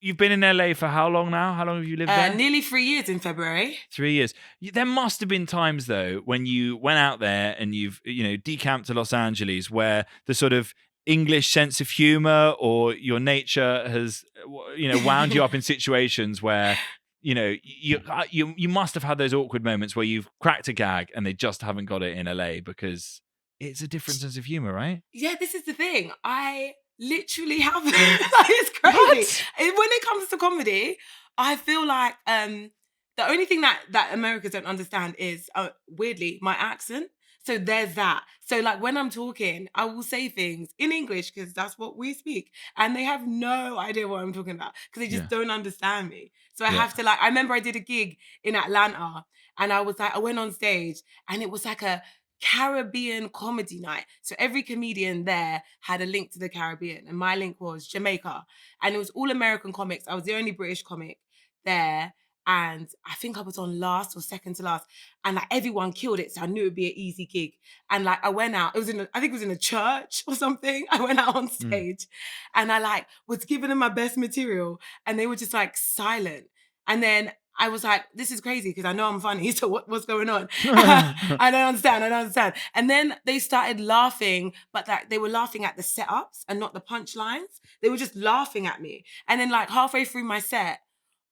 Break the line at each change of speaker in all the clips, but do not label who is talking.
you've been in LA for how long now? How long have you lived there?
Nearly 3 years in February.
3 years. There must have been times though when you went out there and you've decamped to Los Angeles where the sort of English sense of humor or your nature has wound you up in situations where you must have had those awkward moments where you've cracked a gag and they just haven't got it in LA because it's a different sense of humor, right?
Yeah, this is the thing. I literally haven't. It's crazy. When it comes to comedy, I feel like the only thing that Americans don't understand is weirdly my accent. So there's that. So like when I'm talking, I will say things in English because that's what we speak. And they have no idea what I'm talking about because they just don't understand me. So I have to I remember I did a gig in Atlanta and I went on stage and it was like a Caribbean comedy night. So every comedian there had a link to the Caribbean and my link was Jamaica. And it was all American comics. I was the only British comic there. And I think I was on last or second to last. And like everyone killed it. So I knew it'd be an easy gig. And like I went out, I think it was in a church or something. I went out on stage and I was giving them my best material and they were just like silent. And then I was like, this is crazy because I know I'm funny. So what's going on? I don't understand. And then they started laughing, but they were laughing at the setups and not the punchlines. They were just laughing at me. And then like halfway through my set,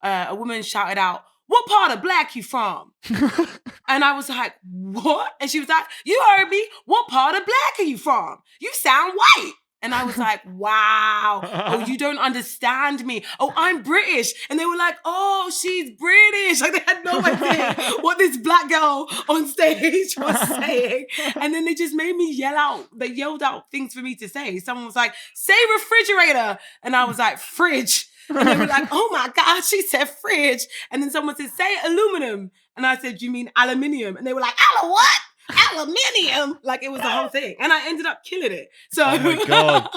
a woman shouted out, "What part of black you from?" And I was like, "What?" And she was like, "You heard me. What part of black are you from? You sound white." And I was like, wow. Oh, you don't understand me. Oh, I'm British. And they were like, oh, she's British. Like they had no idea what this black girl on stage was saying. And then they just made me yell out. They yelled out things for me to say. Someone was like, say refrigerator. And I was like, fridge. And they were like, oh my God, she said fridge. And then someone said, say aluminum. And I said, you mean aluminium? And they were like, what? Aluminium, like it was the whole thing, and I ended up killing it. So,
oh my God,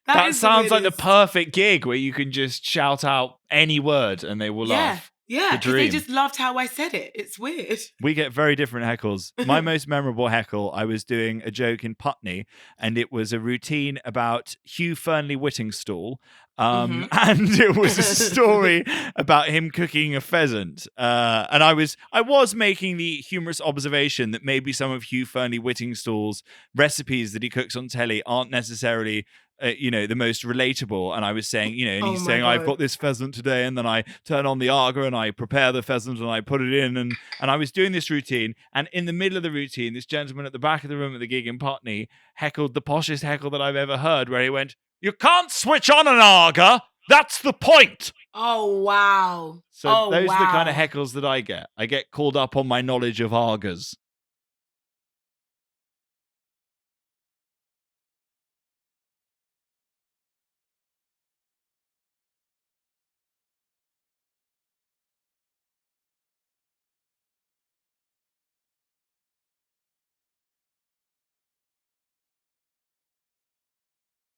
that sounds like the
weirdest.
perfect gig where you can just shout out any word and they will laugh.
Yeah, because they just loved how I said it. It's weird.
We get very different heckles. My most memorable heckle, I was doing a joke in Putney, and it was a routine about Hugh Fernley Whittingstall. And it was a story about him cooking a pheasant. And I was making the humorous observation that maybe some of Hugh Fernley Whittingstall's recipes that he cooks on telly aren't necessarily the most relatable. And I was saying, and he's saying, I've got this pheasant today, and then I turn on the Aga and I prepare the pheasant and I put it in. And I was doing this routine. And in the middle of the routine, this gentleman at the back of the room at the gig in Putney heckled the poshest heckle that I've ever heard, where he went, "You can't switch on an Aga. That's the point."
Oh, wow.
So those are the kind of heckles that I get. I get called up on my knowledge of Agas.